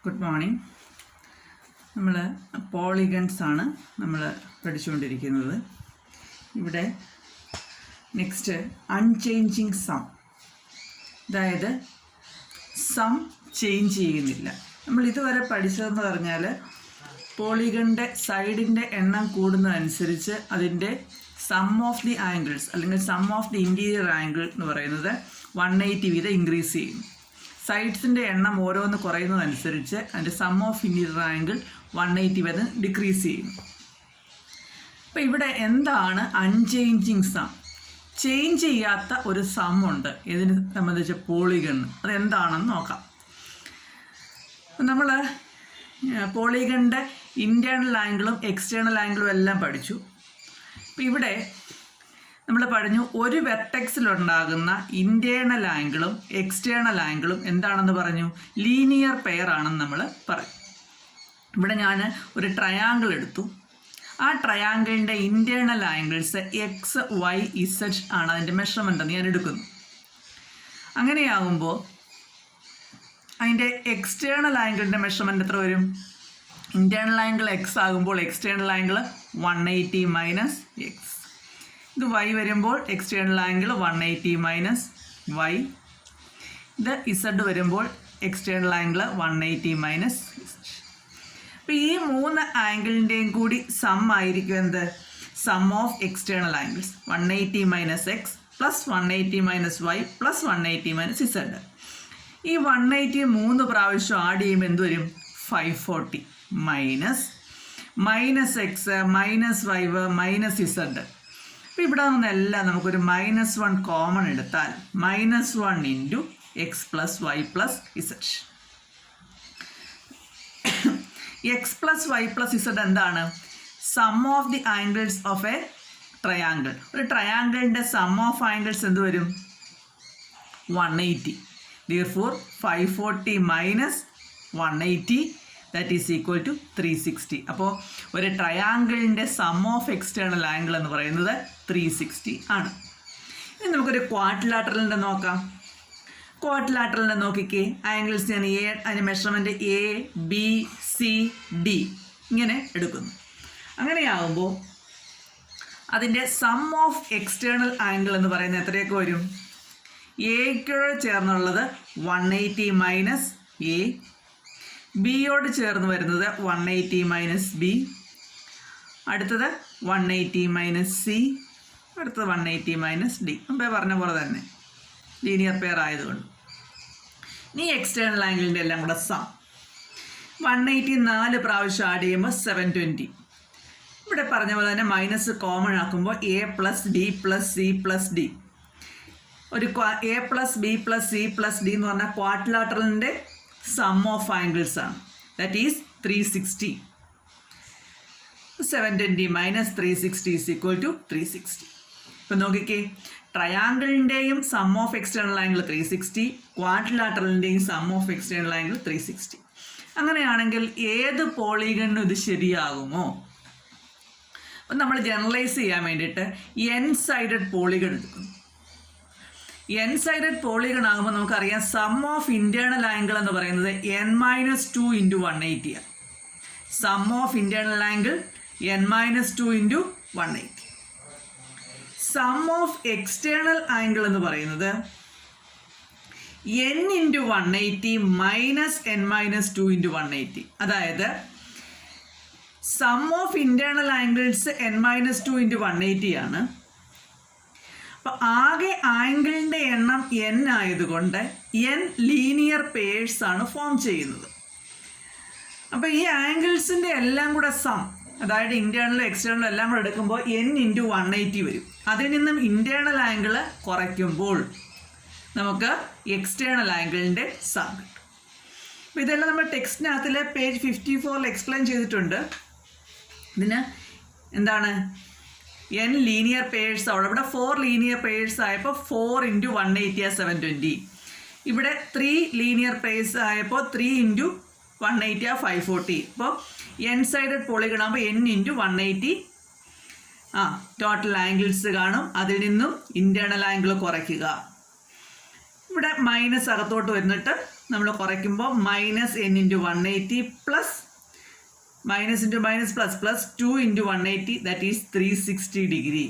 Good morning. നമ്മൾ polygons ആണ് നമ്മൾ പഠിച്ചുകൊണ്ടിരിക്കുന്നത്. ഇവിടെ നെക്സ്റ്റ് അൺചേഞ്ചിങ് സം, അതായത് സം ചേഞ്ച് ചെയ്യുന്നില്ല. നമ്മൾ ഇതുവരെ പഠിച്ചതെന്ന് പറഞ്ഞാൽ പോളിഗണിൻ്റെ സൈഡിൻ്റെ എണ്ണം കൂടുന്നതനുസരിച്ച് അതിൻ്റെ സം ഓഫ് ദി ആംഗിൾസ് അല്ലെങ്കിൽ sum of the interior angle എന്ന് പറയുന്നത് 180 വീതം ഇൻക്രീസ് ചെയ്യും. സൈഡ്സിൻ്റെ എണ്ണം ഓരോന്ന് കുറയുന്നതനുസരിച്ച് അതിൻ്റെ സം ഓഫ് ഇൻറ്റീരിയർ ആംഗിൾ 180 വീതം ഡിക്രീസ് ചെയ്യും. അപ്പോൾ ഇവിടെ എന്താണ് അൺചേഞ്ചിങ് സം? ചേഞ്ച് ചെയ്യാത്ത ഒരു സം ഉണ്ട് ഇതിനെ സംബന്ധിച്ച് പോളിഗൺ. അതെന്താണെന്ന് നോക്കാം. നമ്മൾ പോളിഗണിൻ്റെ ഇൻറ്റേർണൽ ആംഗിളും എക്സ്റ്റേണൽ ആംഗിളും എല്ലാം പഠിച്ചു. അപ്പോൾ ഇവിടെ നമ്മൾ പറഞ്ഞു ഒരു വെർട്ടെക്സിലുണ്ടാകുന്ന ഇൻറ്റേർണൽ ആംഗിളും എക്സ്റ്റേണൽ ആംഗിളും എന്താണെന്ന് പറഞ്ഞു, ലീനിയർ പെയർ ആണെന്ന് നമ്മൾ പറയും. ഇവിടെ ഞാൻ ഒരു ട്രയാങ്കിൾ എടുത്തു. ആ ട്രയാങ്കിളിൻ്റെ internal angles X Y Z ആണ് അതിൻ്റെ മെഷർമെൻ്റ് എന്ന് ഞാൻ എടുക്കുന്നു. അങ്ങനെയാകുമ്പോൾ അതിൻ്റെ എക്സ്റ്റേണൽ ആംഗിളിൻ്റെ മെഷർമെൻറ്റ് എത്ര വരും? ഇൻറ്റേർണൽ ആംഗിൾ എക്സ് ആകുമ്പോൾ എക്സ്റ്റേണൽ ആംഗിൾ 180 മൈനസ് എക്സ്. ഇത് വൈ വരുമ്പോൾ എക്സ്റ്റേണൽ ആംഗിൾ 180 മൈനസ് വൈ. ഇത് ഇസഡ് വരുമ്പോൾ എക്സ്റ്റേണൽ ആംഗിൾ 180 മൈനസ് ഇസഡ്. അപ്പോൾ ഈ മൂന്ന് ആംഗിളിൻ്റെയും കൂടി സം ആയിരിക്കും എന്ത്? Sum of external angles 180 minus X plus 180 minus Y plus 180 minus Z. ഈ 180 3 പ്രാവശ്യം ആഡ് ചെയ്യുമ്പോൾ എന്ത് വരും? 540 minus X minus Y minus Z. അപ്പോൾ ഇവിടെ നിന്നെല്ലാം നമുക്കൊരു -1 കോമൺ എടുത്താൽ -1 into X plus Y plus Z. X plus Y plus Z എന്താണ്? Sum of the angles of a triangle. ഒരു ട്രയാങ്കിളിൻ്റെ സം ഓഫ് ആംഗിൾസ് എന്ത് വരും? 180. Therefore 540 minus 180 that is equal to 360. അപ്പോൾ ഒരു ട്രയാങ്കിളിൻ്റെ സം ഓഫ് എക്സ്റ്റേണൽ ആംഗിൾ എന്ന് പറയുന്നത് 360 ആണ്. ഇനി നമുക്കൊരു ക്വാഡ്രിലാറ്ററലിൻ്റെ നോക്കാം. ക്വാഡ്രിലാറ്ററലിൻ്റെ നോക്കിക്കേ, ആംഗിൾസ് ഞാൻ അതിൻ്റെ measurement A B C D ഇങ്ങനെ എടുക്കുന്നു. അങ്ങനെയാകുമ്പോൾ അതിൻ്റെ സം ഓഫ് എക്സ്റ്റേണൽ ആംഗിൾ എന്ന് പറയുന്നത് എത്രയൊക്കെ വരും? എക്ക് ചേർന്നുള്ളത് 180 മൈനസ് എ, ബിയോട് ചേർന്ന് വരുന്നത് 180 മൈനസ് ബി, അടുത്തത് 180 മൈനസ് സി, അടുത്തത് 180 മൈനസ് ഡി. മുമ്പേ പറഞ്ഞ പോലെ തന്നെ ലീനിയർ പെയർ ആയതുകൊണ്ട്. ഇനി എക്സ്റ്റേണൽ ആംഗിളിൻ്റെ എല്ലാം കൂടെ സം 180 4 പ്രാവശ്യം ആഡ് ചെയ്യുമ്പോൾ 720. ഇവിടെ പറഞ്ഞ പോലെ തന്നെ മൈനസ് കോമൺ ആക്കുമ്പോൾ A plus D plus C plus D. ഒരു A plus B plus C plus D എന്ന് പറഞ്ഞാൽ ക്വാഡ്രിലാറ്ററലിൻ്റെ സം ഓഫ് ആംഗിൾസ് ആണ്. That is 360. 720 minus 360 is equal to 360. ഇപ്പം നോക്കിക്കേ, ട്രയാങ്കിളിൻ്റെയും സം ഓഫ് എക്സ്റ്റേണൽ ആംഗിൾ 360, ക്വാഡ്രിലാറ്ററലിൻ്റെയും സം ഓഫ് എക്സ്റ്റേണൽ ആംഗിൾ 360. അങ്ങനെയാണെങ്കിൽ ഏത് പോളിഗണിനും ഇത് ശരിയാകുമോ? അപ്പം നമ്മൾ ജനറലൈസ് ചെയ്യാൻ വേണ്ടിയിട്ട് എൻ സൈഡഡ് പോളിഗൺ എടുക്കുന്നു. എൻ സൈഡഡ് പോളിഗൺ ആകുമ്പോൾ നമുക്കറിയാം സം ഓഫ് ഇൻറ്റേർണൽ ആംഗിൾ എന്ന് പറയുന്നത് n-2 ഇൻറ്റു 180 ആണ്. Sum of internal angle n-2 into 180. Sum of external angle എന്ന് പറയുന്നത് n into 180 minus n-2 into 180. അതായത് sum of internal angles n-2 into 180 ആണ്. അപ്പോൾ ആകെ ആംഗിളിൻ്റെ എണ്ണം n ആയതുകൊണ്ട് n ലീനിയർ പെയേഴ്സ് ആണ് ഫോം ചെയ്യുന്നത്. അപ്പോൾ ഈ ആംഗിൾസിൻ്റെ എല്ലാം കൂടെ സം, അതായത് ഇൻറ്റേർണലും എക്സ്റ്റേണലും എല്ലാം കൂടെ എടുക്കുമ്പോൾ n ഇൻറ്റു 180 വരും. അതിൽ നിന്നും ഇൻറ്റേർണൽ ആംഗിൾ കുറയ്ക്കുമ്പോൾ നമുക്ക് എക്സ്റ്റേണൽ ആംഗിളിൻ്റെ സം കിട്ടും. അപ്പോൾ ഇതെല്ലാം നമ്മൾ ടെക്സ്റ്റിനകത്തിൽ പേജ് 54 എക്സ്പ്ലെയിൻ ചെയ്തിട്ടുണ്ട്. ഇതിന് എന്താണ് n ലീനിയർ പെയേഴ്സ് ആവുള്ളൂ. ഇവിടെ 4 ലീനിയർ പെയേഴ്സ് ആയപ്പോൾ 4 ഇൻറ്റു 180 720. ഇവിടെ 3 ലീനിയർ പെയേഴ്സ് ആയപ്പോൾ 3 ഇൻറ്റു 180 540. ഇപ്പോൾ n സൈഡഡ് പോളിഗൺ ആകുമ്പോൾ n ഇൻറ്റു 180 ടോട്ടൽ ആംഗിൾസ് കാണും. അതിൽ നിന്നും ഇൻറ്റേർണൽ ആംഗിൾ കുറയ്ക്കുക. ഇവിടെ മൈനസ് അകത്തോട്ട് വന്നിട്ട് നമ്മൾ കുറയ്ക്കുമ്പോൾ minus n into 180 plus minus into minus plus plus 2 into 180 that is 360 degree.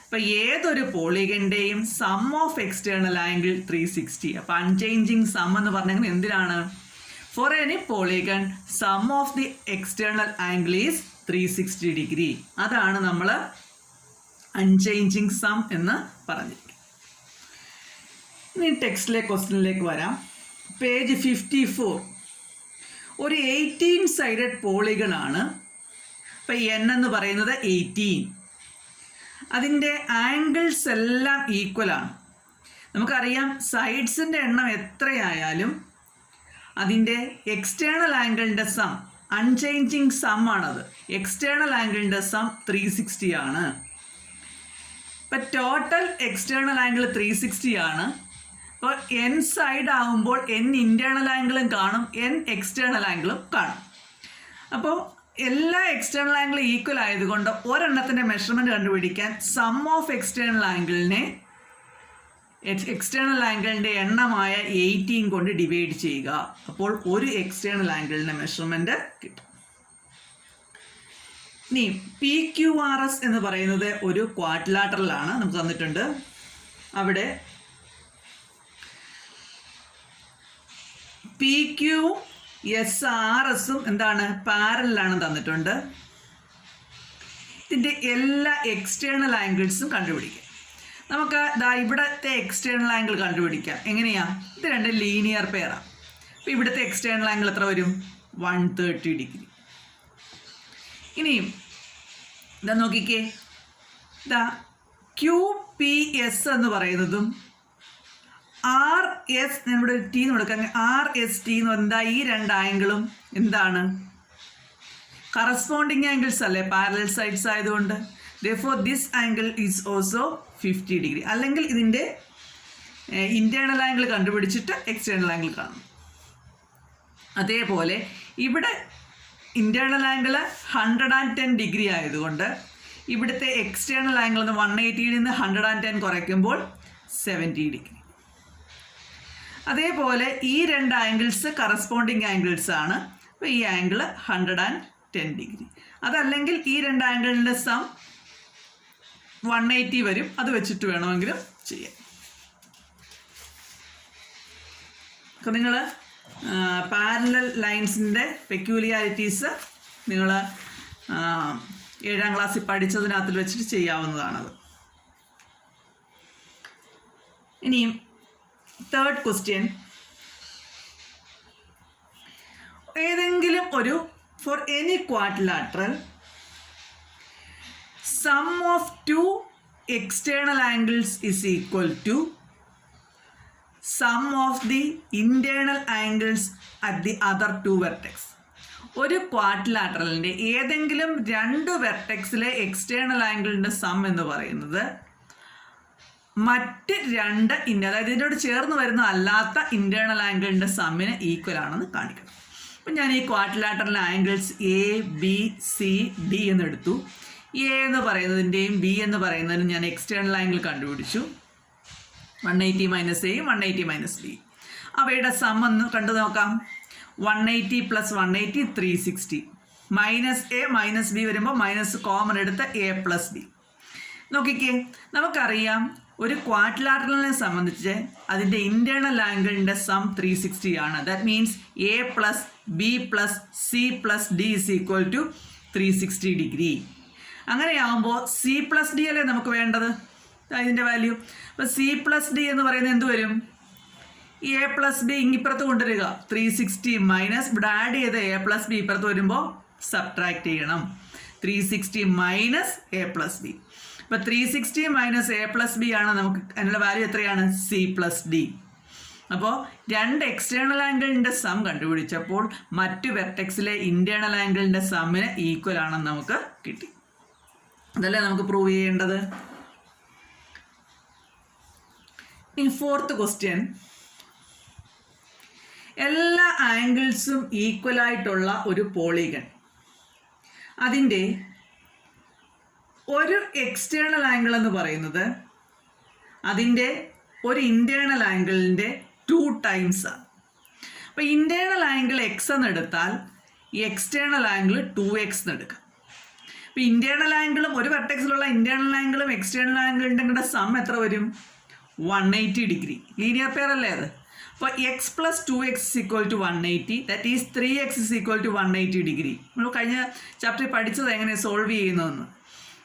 അപ്പോൾ ഏതൊരു പോളിഗൻ്റെയും സം ഓഫ് എക്സ്റ്റേണൽ ആംഗിൾ 360. അപ്പോൾ അൺചേഞ്ചിങ് സം എന്ന് പറഞ്ഞാൽ എന്തിനാണ്? For any polygon sum of the external angle is 360 degree. അതാണ് നമ്മൾ അൺചേഞ്ചിങ് സം എന്ന് പറഞ്ഞിരിക്കുന്നത്. ഇനി ടെക്സ്റ്റിലെ ക്വസ്റ്റ്യനിലേക്ക് വരാം. പേജ് 54. ഒരു 18 സൈഡഡ് പോളിഗൺ ആണ്. അപ്പോൾ n എന്ന് പറയുന്നത് 18. അതിൻ്റെ ആംഗിൾസ് എല്ലാം ഈക്വലാണ്. നമുക്കറിയാം സൈഡ്സിൻ്റെ എണ്ണം എത്രയായാലും അതിൻ്റെ എക്സ്റ്റേണൽ ആംഗിളിൻ്റെ സം അൺചേഞ്ചിങ് സം ആണത്. എക്സ്റ്റേണൽ ആംഗിളിൻ്റെ സം 360 ആണ്. ഇപ്പം ടോട്ടൽ എക്സ്റ്റേണൽ ആംഗിൾ 360 ആണ്. അപ്പോൾ n സൈഡ് ആകുമ്പോൾ n ഇൻറ്റേർണൽ ആംഗിളും കാണും, n എക്സ്റ്റേണൽ ആംഗിളും കാണും. അപ്പോൾ എല്ലാ എക്സ്റ്റേണൽ ആംഗിളും ഈക്വൽ ആയതുകൊണ്ട് ഒരെണ്ണത്തിൻ്റെ മെഷർമെൻറ്റ് കണ്ടുപിടിക്കാൻ സം ഓഫ് എക്സ്റ്റേണൽ ആംഗിളിനെ എക്സ്റ്റേണൽ ആംഗിളിൻ്റെ എണ്ണമായ 18 കൊണ്ട് ഡിവൈഡ് ചെയ്യുക. അപ്പോൾ ഒരു എക്സ്റ്റേണൽ ആംഗിളിൻ്റെ മെഷർമെൻറ്റ് കിട്ടും. ഇനി PQRS എന്ന് പറയുന്നത് ഒരു ക്വാഡ്രിലാറ്ററലാണ്, നമുക്ക് തന്നിട്ടുണ്ട്. അവിടെ PQSRSും എന്താണ് പാരലാണ് തന്നിട്ടുണ്ട്. ഇതിൻ്റെ എല്ലാ എക്സ്റ്റേണൽ ആംഗിൾസും കണ്ടുപിടിക്കാം. നമുക്ക് ഇവിടുത്തെ എക്സ്റ്റേണൽ ആംഗിൾ കണ്ടുപിടിക്കാം. എങ്ങനെയാണ്? ഇത് രണ്ട് ലീനിയർ പെയറാണ്. അപ്പോൾ ഇവിടുത്തെ എക്സ്റ്റേണൽ ആംഗിൾ എത്ര വരും? 130 ഡിഗ്രി. ഇനിയും ഇതാ നോക്കിക്കേ, QPS എന്ന് പറയുന്നതും RS, ഞാനിവിടെ ടി എന്ന് കൊടുക്കാം, RST എന്ന് പറയുന്നത് ഈ രണ്ട് ആംഗിളും എന്താണ്? കറസ്പോണ്ടിങ് ആംഗിൾസ് അല്ലേ, പാരലൽ സൈഡ്സ് ആയതുകൊണ്ട്. therefore this angle is also 50 degree. അല്ലെങ്കിൽ ഇതിൻ്റെ ഇൻറ്റേർണൽ ആംഗിൾ കണ്ടുപിടിച്ചിട്ട് എക്സ്റ്റേണൽ ആംഗിൾ കാണും. അതേപോലെ ഇവിടെ ഇൻറ്റേർണൽ ആംഗിൾ 110 ഡിഗ്രി ആയതുകൊണ്ട് ഇവിടുത്തെ എക്സ്റ്റേണൽ ആംഗിൾ 180യിൽ നിന്ന് 110 കുറയ്ക്കുമ്പോൾ 70 ഡിഗ്രി. അതേപോലെ ഈ രണ്ട് ആംഗിൾസ് കറസ്പോണ്ടിങ് ആംഗിൾസ് ആണ്. അപ്പോൾ ഈ ആംഗിൾ 110 ഡിഗ്രി. അതല്ലെങ്കിൽ ഈ രണ്ട് ആംഗിളിൻ്റെ സം 180 വരും. അത് വെച്ചിട്ട് വേണമെങ്കിലും ചെയ്യാം. അപ്പോൾ നിങ്ങൾ പാരലൽ ലൈൻസിൻ്റെ പെക്യൂലിയാരിറ്റീസ് നിങ്ങൾ 7ാം ക്ലാസ്സിൽ പഠിച്ചതിനകത്ത് വെച്ചിട്ട് ചെയ്യാവുന്നതാണത്. ഇനിയും തേർഡ് ക്വസ്റ്റ്യൻ, ഏതെങ്കിലും ഒരു for any quadrilateral sum of 2 external angles is equal to sum of the internal angles at the other 2 vertex. ഒരു ക്വാഡ്രിലാറ്ററലിൻ്റെ ഏതെങ്കിലും 2 വെർട്ടെക്സിലെ എക്സ്റ്റേണൽ ആംഗിളിൻ്റെ സം എന്ന് പറയുന്നത് മറ്റ് 2 അതായത് ഇതിനോട് ചേർന്ന് വരുന്ന അല്ലാത്ത ഇൻറ്റേർണൽ ആംഗിളിൻ്റെ സമ്മിന് ഈക്വൽ ആണെന്ന് കാണിക്കണം. അപ്പം ഞാൻ ഈ ക്വാഡ്രിലാറ്ററലിൻ്റെ ആംഗിൾസ് ABCD എന്നെടുത്തു. A എന്ന് പറയുന്നതിൻ്റെയും B എന്ന് പറയുന്നതിനും ഞാൻ എക്സ്റ്റേണൽ ആംഗിൾ കണ്ടുപിടിച്ചു. 180 മൈനസ് എയും 180 മൈനസ് ബി. അവയുടെ സം ഒന്ന് കണ്ടു നോക്കാം. 180 plus 180 360. Minus A minus B വരുമ്പോൾ മൈനസ് കോമൺ എടുത്ത് A പ്ലസ് ബി. നോക്കിക്കേ, നമുക്കറിയാം ഒരു ക്വാഡ്രിലാറ്ററലിനെ സംബന്ധിച്ച് അതിൻ്റെ ഇൻറ്റേർണൽ ആംഗിളിൻ്റെ സം 360 ആണ്. That means A plus B plus C plus D is equal to 360 degree. അങ്ങനെയാകുമ്പോൾ സി പ്ലസ് ഡി അല്ലേ നമുക്ക് വേണ്ടത്, ഇതിൻ്റെ വാല്യൂ. അപ്പോൾ സി പ്ലസ് ഡി എന്ന് പറയുന്നത് എന്ത് വരും? എ പ്ലസ് ബി ഇങ്ങിപ്പുറത്ത് കൊണ്ടുവരിക, 360 മൈനസ് ഇവിടെ ആഡ് ചെയ്ത് എ പ്ലസ് ബി ഇപ്പുറത്ത് വരുമ്പോൾ സബ്ട്രാക്ട് ചെയ്യണം. 360 മൈനസ് എ പ്ലസ് ബി. അപ്പോൾ 360 മൈനസ് എ പ്ലസ് ബി ആണ് നമുക്ക്, അതിനുള്ള വാല്യൂ എത്രയാണ്? C plus D. അപ്പോൾ 2 എക്സ്റ്റേണൽ ആംഗിളിൻ്റെ സം കണ്ടുപിടിച്ചപ്പോൾ മറ്റു വെർട്ടെക്സിലെ ഇൻറ്റേർണൽ ആംഗിളിൻ്റെ സമ്മിന് ഈക്വൽ ആണെന്ന് നമുക്ക് കിട്ടി. അതല്ലേ നമുക്ക് പ്രൂവ് ചെയ്യേണ്ടത്. ഇനി ഫോർത്ത് ക്വസ്റ്റ്യൻ, എല്ലാ ആംഗിൾസും ഈക്വലായിട്ടുള്ള ഒരു പോളിഗൺ, അതിൻ്റെ ഒരു എക്സ്റ്റേണൽ ആംഗിൾ എന്ന് പറയുന്നത് അതിൻ്റെ ഒരു ഇൻറ്റേർണൽ ആംഗിളിൻ്റെ 2 ടൈംസ് ആണ്. അപ്പോൾ ഇൻറ്റേർണൽ ആംഗിൾ എക്സ് എന്ന് എടുത്താൽ ഈ എക്സ്റ്റേണൽ ആംഗിൾ 2x എന്ന് എടുക്കാം. അപ്പോൾ ഇൻറ്റേർണൽ ആംഗിളും ഒരു വെർട്ടെക്സിലുള്ള ഇൻറ്റേർണൽ ആംഗിളും എക്സ്റ്റേണൽ ആംഗിളിൻ്റെ കൂടെ സം എത്ര വരും? 180 ഡിഗ്രി. ലീനിയർ പെയർ അല്ലേ അത്? അപ്പോൾ X plus 2x = 180, that is 3x = 180 degree. നമ്മൾ കഴിഞ്ഞ ചാപ്റ്ററിൽ പഠിച്ചത് എങ്ങനെ സോൾവ് ചെയ്യുന്നതെന്ന്.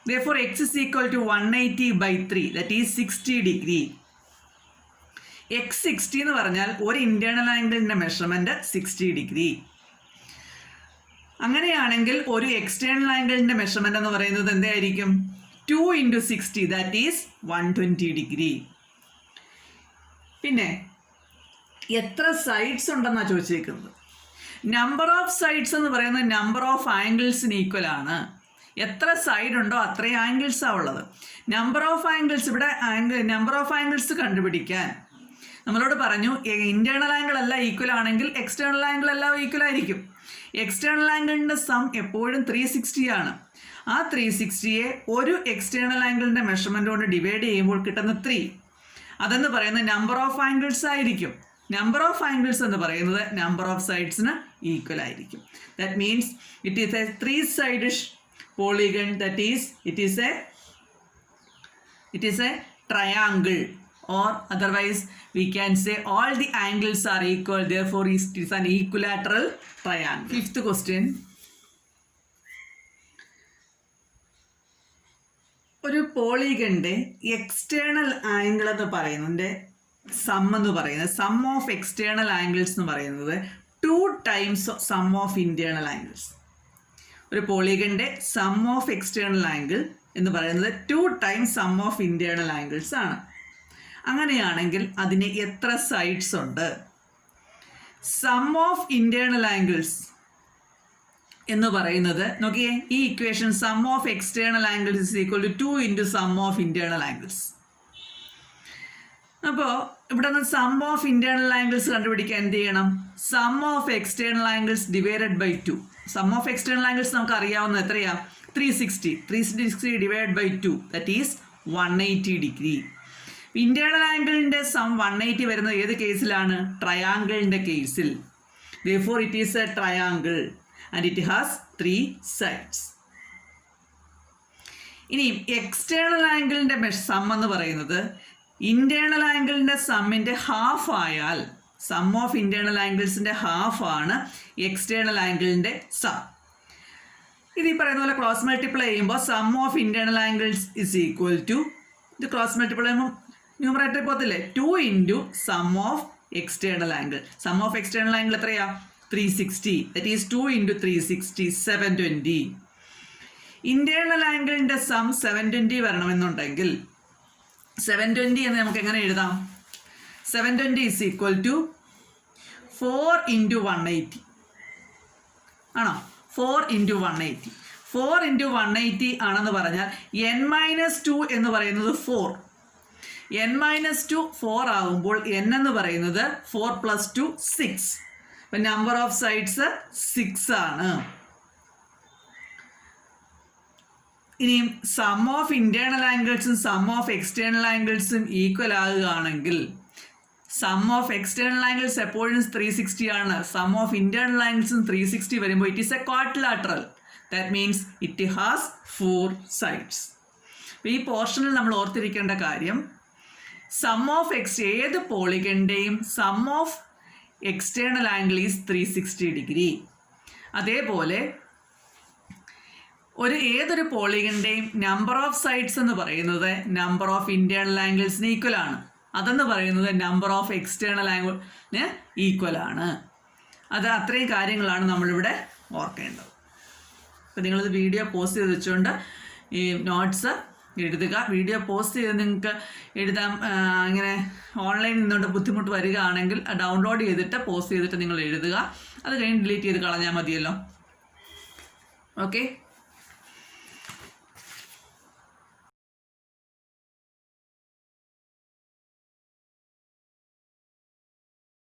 Therefore x = 180/3, that is 60 degree. x 60 എന്ന് പറഞ്ഞാൽ ഒരു ഇൻറ്റേർണൽ ആംഗിളിൻ്റെ മെഷർമെൻറ്റ് 60 ഡിഗ്രി. അങ്ങനെയാണെങ്കിൽ ഒരു എക്സ്റ്റേണൽ ആംഗിളിൻ്റെ മെഷർമെൻറ്റ് എന്ന് പറയുന്നത് എന്തായിരിക്കും? 2 × 60, ദാറ്റ് ഈസ് 120 ഡിഗ്രി. പിന്നെ എത്ര സൈഡ്സ് ഉണ്ടെന്നാണ് ചോദിച്ചേക്കുന്നത്. നമ്പർ ഓഫ് സൈഡ്സ് എന്ന് പറയുന്നത് നമ്പർ ഓഫ് ആംഗിൾസിന് ഈക്വൽ ആണ്. എത്ര സൈഡ് ഉണ്ടോ അത്രയും ആംഗിൾസാണ് ഉള്ളത്. നമ്പർ ഓഫ് ആംഗിൾസ് ഇവിടെ നമ്പർ ഓഫ് ആംഗിൾസ് കണ്ടുപിടിക്കാൻ നമ്മളോട് പറഞ്ഞു ഇൻറ്റേർണൽ ആംഗിൾ എല്ലാം ഈക്വൽ ആണെങ്കിൽ എക്സ്റ്റേണൽ ആംഗിൾ എല്ലാം ഈക്വൽ ആയിരിക്കും. എക്സ്റ്റേണൽ ആംഗിളിൻ്റെ സം എപ്പോഴും 360 ആണ്. ആ 360യെ ഒരു എക്സ്റ്റേണൽ ആംഗിളിൻ്റെ മെഷർമെൻറ്റ് കൊണ്ട് ഡിവൈഡ് ചെയ്യുമ്പോൾ കിട്ടുന്ന 3, അതെന്ന് പറയുന്നത് നമ്പർ ഓഫ് ആംഗിൾസ് ആയിരിക്കും. നമ്പർ ഓഫ് ആംഗിൾസ് എന്ന് പറയുന്നത് നമ്പർ ഓഫ് സൈഡ്സിന് ഈക്വൽ ആയിരിക്കും. That means it is A 3-sided polygon, that is it is a triangle, or otherwise we can say all the angles are equal, therefore it is an equilateral triangle. Fifth question, ഒരു പോളിഗണിന്റെ external angle എന്ന് പറയുന്നതിൻ്റെ some എന്ന് പറയുന്നത് some of external angles എന്ന് പറയുന്നത് 2 times sum of internal angles. ഒരു പോളിഗണിൻ്റെ sum of external angle എന്ന് പറയുന്നത് 2 times sum of internal angles ആണ്. അങ്ങനെയാണെങ്കിൽ അതിന് എത്ര സൈഡ്സ് ഉണ്ട്? സം ഓഫ് ഇൻറ്റേർണൽ ആംഗിൾസ് എന്ന് പറയുന്നത് നോക്കിയേ, ഈ equation sum of external angles = 2 × sum of internal angles. അപ്പോൾ ഇവിടെ നിന്ന് സം ഓഫ് ഇൻറ്റേർണൽ ആംഗിൾസ് കണ്ടുപിടിക്കാൻ എന്ത് ചെയ്യണം? Sum of external angles divided by 2. Sum of external angles നമുക്ക് അറിയാവുന്ന എത്രയാ? 360 divide by 2, that is 180 degree. Internal ആംഗിളിൻ്റെ സം 180 വരുന്നത് ഏത് കേസിലാണ്? ട്രയാങ്കിളിൻ്റെ കേസിൽ. Therefore it is a triangle and it has 3 sides. ഇനി എക്സ്റ്റേണൽ ആംഗിളിൻ്റെ സം എന്ന് പറയുന്നത് ഇൻറ്റേർണൽ ആംഗിളിൻ്റെ സമ്മിൻ്റെ ഹാഫ് ആയാൽ സം ഓഫ് ഇൻറ്റേർണൽ ആംഗിൾസിൻ്റെ ഹാഫ് ആണ് എക്സ്റ്റേണൽ ആംഗിളിൻ്റെ സം. ഇത് ഈ പറയുന്ന പോലെ ക്രോസ് മൾട്ടിപ്ലൈ ചെയ്യുമ്പോൾ sum of internal angles is equal to, ഇത് ക്രോസ് മൾട്ടിപ്ലൈ ചെയ്യുമ്പോൾ ന്യൂമറേറ്റർ പോകത്തില്ലേ, 2 × sum of external angle. Sum of external angle എത്രയാ? 360, ദറ്റ് ഈസ് 2 × 360, 720. ഇൻറ്റേർണൽ ആംഗിളിൻ്റെ സം 720 വരണമെന്നുണ്ടെങ്കിൽ 720 എന്ന് നമുക്ക് എങ്ങനെ എഴുതാം? 720 is equal to 4 × 180 ആണോ? 4 × 180. 4 × 180 ആണെന്ന് പറഞ്ഞാൽ n-2 എന്ന് പറയുന്നത് 4. n-2 4 ആകുമ്പോൾ n എന്ന് പറയുന്നത് 4 + 2 6. അപ്പം നമ്പർ ഓഫ് സൈഡ്സ് 6 ആണ്. ഇനിയും സം ഓഫ് ഇൻറ്റേർണൽ ആംഗിൾസും സം ഓഫ് എക്സ്റ്റേണൽ ആംഗിൾസും ഈക്വൽ ആകുകയാണെങ്കിൽ സം ഓഫ് എക്സ്റ്റേണൽ ആംഗിൾസ് എപ്പോഴും 360 ആണ്. സം ഓഫ് ഇൻറ്റേർണൽ ആംഗിൾസും 360 വരുമ്പോൾ it is a quadrilateral. That means it has 4 sides. അപ്പോൾ ഈ പോർഷനിൽ നമ്മൾ ഓർത്തിരിക്കേണ്ട കാര്യം സം ഓഫ് ഏത് പോളിഗണിൻ്റെയും sum of external angle is 360 degree. അതേപോലെ ഏതൊരു പോളിഗണിൻ്റെയും നമ്പർ ഓഫ് സൈഡ്സ് എന്ന് പറയുന്നത് നമ്പർ ഓഫ് ഇൻറ്റേർണൽ ആംഗിൾസിന് ഈക്വൽ ആണ്. അതെന്ന് പറയുന്നത് നമ്പർ ഓഫ് എക്സ്റ്റേണൽ ആംഗിളിന് ഈക്വൽ ആണ്. അത് അത്രയും കാര്യങ്ങളാണ് നമ്മളിവിടെ ഓർക്കേണ്ടത്. അപ്പോൾ നിങ്ങളിത് വീഡിയോ പോസ്റ്റ് ചെയ്ത് വെച്ചുകൊണ്ട് ഈ നോട്ട്സ് എഴുതുക. വീഡിയോ പോസ്റ്റ് ചെയ്ത് നിങ്ങൾക്ക് എഴുതാൻ ഇങ്ങനെ ഓൺലൈനിൽ നിന്നുകൊണ്ട് ബുദ്ധിമുട്ട് വരികയാണെങ്കിൽ ഡൗൺലോഡ് ചെയ്തിട്ട് പോസ്റ്റ് ചെയ്തിട്ട് നിങ്ങൾ എഴുതുക. അത് കഴിഞ്ഞ് ഡിലീറ്റ് ചെയ്ത് കളഞ്ഞാൽ മതിയല്ലോ. ഓക്കെ.